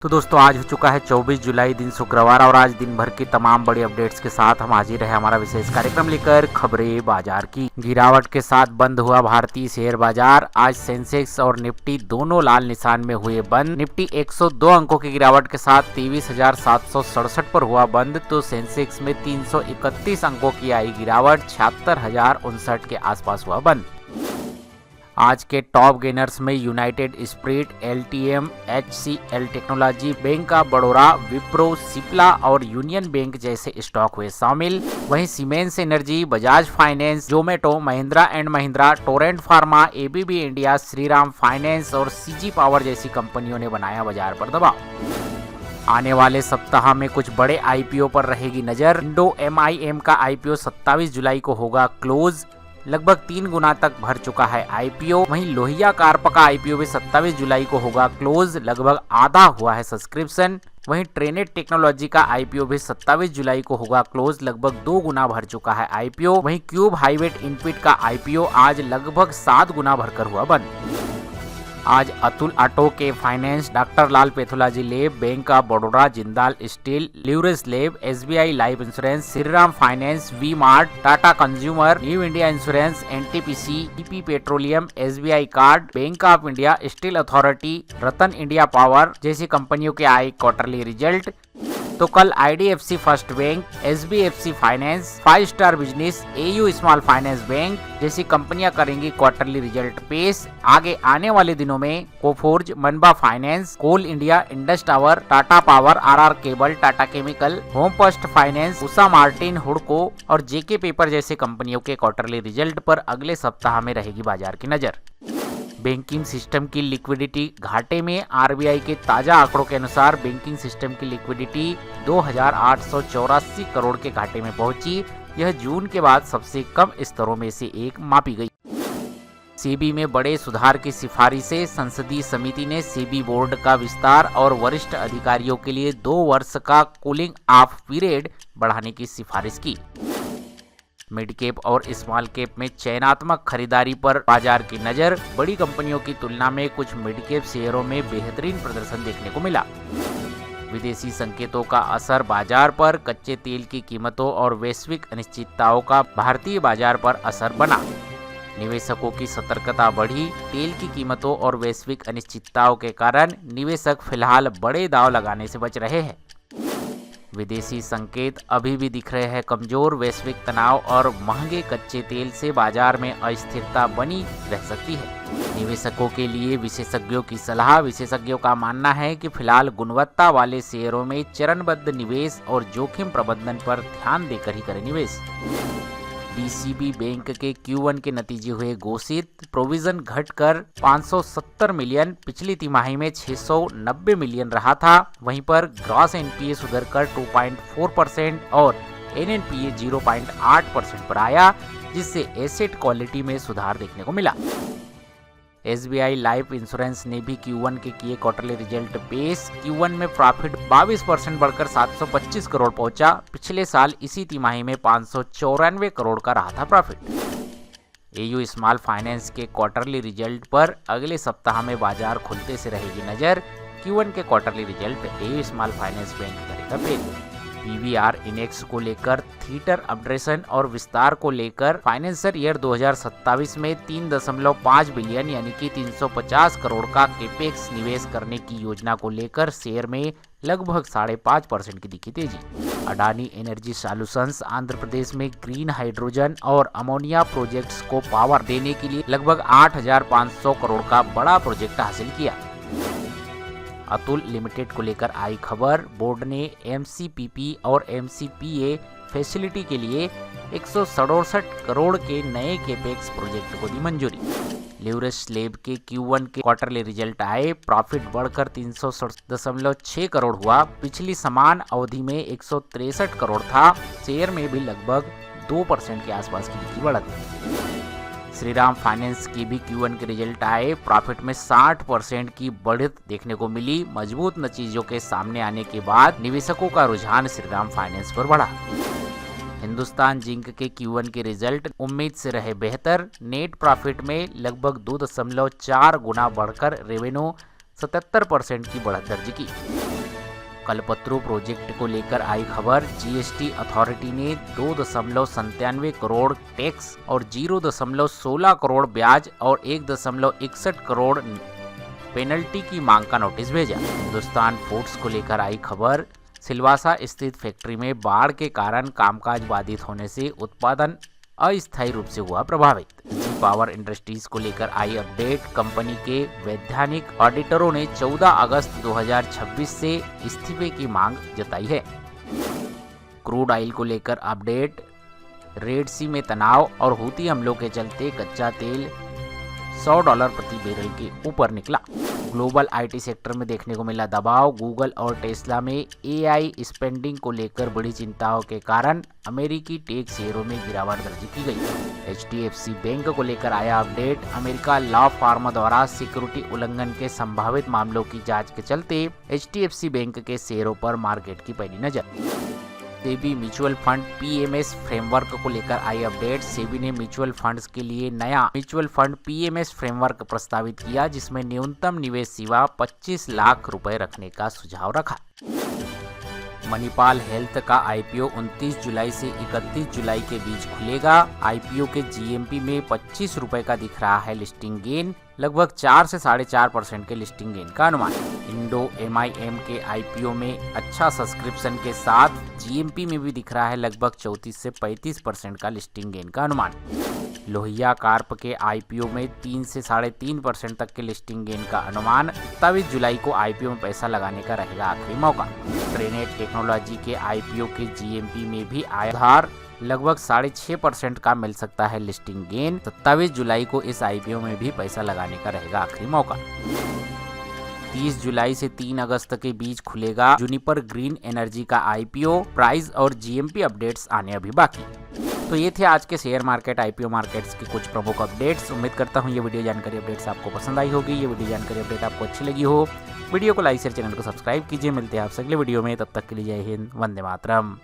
तो दोस्तों आज हो चुका है 24 जुलाई दिन शुक्रवार और आज दिन भर की तमाम बड़ी अपडेट्स के साथ हम हाजिर है हमारा विशेष कार्यक्रम लेकर खबरें बाजार की। गिरावट के साथ बंद हुआ भारतीय शेयर बाजार। आज सेंसेक्स और निफ्टी दोनों लाल निशान में हुए बंद। निफ्टी 102 अंकों की गिरावट के साथ 23,767 पर हुआ बंद, तो सेंसेक्स में 331 अंकों की आई गिरावट 76,059 के आसपास हुआ बंद। आज के टॉप गेनर्स में United spirit, LTM, HCL technology, bank of Baroda, Wipro, Cipla और यूनियन बैंक जैसे स्टॉक हुए शामिल। वहीं siemens energy, Bajaj finance, Zomato, Mahindra and Mahindra, Torrent pharma, ABB India, Shriram finance और सीजी पावर जैसी कंपनियों ने बनाया बाजार पर दबाव। आने वाले सप्ताह में कुछ बड़े आईपीओ पर रहेगी नजर। इंडो एमआईएम का आईपीओ 27 जुलाई को होगा क्लोज। लगभग 3 गुना तक भर चुका है आईपीओ। वहीं लोहिया कार्प का आईपीओ भी 27 जुलाई को होगा क्लोज, लगभग आधा हुआ है सब्सक्रिप्शन। वहीं ट्रेनेट टेक्नोलॉजी का आईपीओ भी 27 जुलाई को होगा क्लोज, लगभग 2 गुना भर चुका है आईपीओ। वहीं क्यूब हाईवेट इनपिट का आईपीओ आज लगभग 7 गुना भरकर हुआ बंद। आज अतुल ऑटो के finance, doctor Lal pathology lab, bank of Baroda, Jindal steel, Laurus lab, SBI life insurance, Shriram finance, V Mart, Tata consumer, new India insurance, NTPC, TP petroleum, SBI card, bank of India, steel authority, Ratan India power जैसी कंपनियों के आए quarterly result. तो कल IDFC first bank, SBFC finance, 5 star business, AU small finance bank जैसी कंपनियां करेंगी quarterly result पेश। आगे आने वाले दिनों में Coforge, Manba finance, Coal India, Indus Tower, Tata power, RR cable, Tata chemical, home first finance, Usha Martin, हुडको और जेके पेपर जैसे कंपनियों के क्वार्टरली रिजल्ट पर अगले सप्ताह में रहेगी बाजार की नजर। बैंकिंग सिस्टम की लिक्विडिटी घाटे में। आरबीआई के ताजा आंकड़ों के अनुसार बैंकिंग सिस्टम की लिक्विडिटी 2,884 करोड़ के घाटे में पहुंची। यह जून के बाद सबसे कम स्तरों में से एक मापी गई। सेबी में बड़े सुधार की सिफारिशें। संसदीय समिति ने सेबी बोर्ड का विस्तार और वरिष्ठ अधिकारियों के लिए 2 वर्ष का कूलिंग ऑफ पीरियड बढ़ाने की सिफारिश की। मिड कैप और स्मॉल कैप में चयनात्मक खरीदारी पर बाजार की नजर। बड़ी कंपनियों की तुलना में कुछ मिड कैप शेयरों में बेहतरीन प्रदर्शन देखने को मिला। विदेशी संकेतों का असर बाजार पर। कच्चे तेल की कीमतों और वैश्विक अनिश्चितताओं का भारतीय बाजार पर असर बना। निवेशकों की सतर्कता बढ़ी। तेल की कीमतों और वैश्विक अनिश्चितताओं के कारण निवेशक फिलहाल बड़े दांव लगाने से बच रहे हैं। विदेशी संकेत अभी भी दिख रहे हैं कमजोर। वैश्विक तनाव और महंगे कच्चे तेल से बाजार में अस्थिरता बनी रह सकती है। निवेशकों के लिए विशेषज्ञों की सलाह। विशेषज्ञों का मानना है कि फिलहाल गुणवत्ता वाले शेयरों में चरणबद्ध निवेश और जोखिम प्रबंधन पर ध्यान देकर ही करें निवेश। डीसीबी बैंक के Q1 के नतीजे हुए घोषित। प्रोविजन घटकर 570 मिलियन, पिछली तिमाही में 690 मिलियन रहा था। वहीं पर ग्रॉस एनपीए सुधरकर 2.4% और एनएनपीए 0.8% पर आया, जिससे एसेट क्वालिटी में सुधार देखने को मिला। एसबीआई लाइफ इंश्योरेंस ने भी Q1 के किए क्वार्टरली रिजल्ट पेश। Q1 में प्रॉफिट 22% बढ़कर 725 करोड़ पहुंचा। पिछले साल इसी तिमाही में 594 करोड़ का रहा था प्रॉफिट। एयू स्मॉल फाइनेंस के क्वार्टरली रिजल्ट पर अगले सप्ताह में बाजार खुलते से रहेगी नजर। Q1 के quarterly result AU small finance bank करेगा पेश। पीवीआर इंडेक्स को लेकर थिएटर अपग्रेडेशन और विस्तार को लेकर फाइनेंशियल ईयर 2027 में 3.5 बिलियन यानी कि 350 करोड़ का केपेक्स निवेश करने की योजना को लेकर शेयर में लगभग 5.5% की दिखी तेजी। अडानी एनर्जी सॉल्यूशंस आंध्र प्रदेश में ग्रीन हाइड्रोजन और अमोनिया प्रोजेक्ट्स को पावर देने के लिए लगभग 8,500 करोड़ का बड़ा प्रोजेक्ट हासिल किया। अतुल लिमिटेड को लेकर आई खबर। बोर्ड ने एमसीपीपी और एमसीपीए फैसिलिटी के लिए 167 करोड़ के नए केपेक्स प्रोजेक्ट को दी मंजूरी। ल्यूरेस लैब के Q1 के क्वार्टरली रिजल्ट आए। प्रॉफिट बढ़कर 360.6 करोड़ हुआ। पिछली समान अवधि में 163 करोड़ था। शेयर में भी लगभग 2% के आसपास की दिखी बढ़त। श्रीराम फाइनेंस की भी Q1 के रिजल्ट आए। प्रॉफिट में 60% की बढ़त देखने को मिली। मजबूत नतीजों के सामने आने के बाद निवेशकों का रुझान श्रीराम फाइनेंस पर बढ़ा। हिंदुस्तान जिंक के Q1 के रिजल्ट उम्मीद से रहे बेहतर। नेट प्रॉफिट में लगभग 2.4 गुना बढ़कर रेवेन्यू 77% की बढ़त दर्ज की। कल्पतरू प्रोजेक्ट को लेकर आई खबर। जीएसटी अथॉरिटी ने 2.97 करोड़ टैक्स और 0.16 करोड़ ब्याज और 1.61 करोड़ पेनल्टी की मांग का नोटिस भेजा। हिंदुस्तान फूड्स को लेकर आई खबर। सिलवासा स्थित फैक्ट्री में बाढ़ के कारण कामकाज बाधित होने से उत्पादन अस्थायी रूप से हुआ प्रभावित। जी पावर इंडस्ट्रीज को लेकर आई अपडेट। कंपनी के वैधानिक ऑडिटरों ने 14 अगस्त 2026 से इस्तीफे की मांग जताई है। क्रूड ऑयल को लेकर अपडेट। रेड सी में तनाव और हूती हमलों के चलते कच्चा तेल $100 प्रति बैरल के ऊपर निकला। ग्लोबल आईटी सेक्टर में देखने को मिला दबाव। गूगल और टेस्ला में एआई स्पेंडिंग को लेकर बड़ी चिंताओं के कारण अमेरिकी टेक शेयरों में गिरावट दर्ज की गई। एचडीएफसी बैंक को लेकर आया अपडेट। अमेरिका लॉ फार्म द्वारा सिक्योरिटी उल्लंघन के संभावित मामलों की जांच के चलते एचडीएफसी बैंक के शेयरों पर मार्केट की पहली नजर। SEBI mutual fund PMS framework को लेकर आई अपडेट। सेबी ने म्यूचुअल फंड्स के लिए नया म्यूचुअल फंड पीएमएस फ्रेमवर्क प्रस्तावित किया, जिसमें न्यूनतम निवेश सीमा 25 लाख रुपए रखने का सुझाव रखा। मणिपाल हेल्थ का आईपीओ 29 जुलाई से 31 जुलाई के बीच खुलेगा। आईपीओ के जीएमपी में 25 रुपए का दिख रहा है लिस्टिंग गेन, लगभग 4 से 4.5% के लिस्टिंग गेन का अनुमान। इंडो एमआईएम के आईपीओ में अच्छा सब्सक्रिप्शन के साथ जीएमपी में भी दिख रहा है लगभग 34 से 35% का लिस्टिंग गेन का अनुमान। लोहिया कार्प के आईपीओ में 3 से 3.5% तक के लिस्टिंग गेन का अनुमान। 27 जुलाई को आईपीओ में पैसा लगाने का रहेगा आखिरी मौका। ट्रेनेट टेक्नोलॉजी के आईपीओ के जीएमपी में भी आधार लगभग 6.5% का मिल सकता है लिस्टिंग गेन। 27 जुलाई को इस आईपीओ में भी पैसा लगाने का रहेगा आखिरी मौका। 30 जुलाई से 3 अगस्त के बीच खुलेगा जूनिपर ग्रीन एनर्जी का आईपीओ। प्राइस और जीएमपी अपडेट्स आने अभी बाकी। तो ये थे आज के शेयर मार्केट आईपीओ मार्केट्स की कुछ प्रमुख अपडेट्स। उम्मीद करता हूँ ये वीडियो जानकारी अपडेट्स आपको पसंद आई होगी। ये वीडियो जानकारी अपडेट आपको अच्छी लगी हो। वीडियो को लाइक शेयर, चैनल को सब्सक्राइब कीजिए। मिलते हैं आपसे अगले वीडियो में, तब तक के लिए जय हिंद, वंदे मातरम।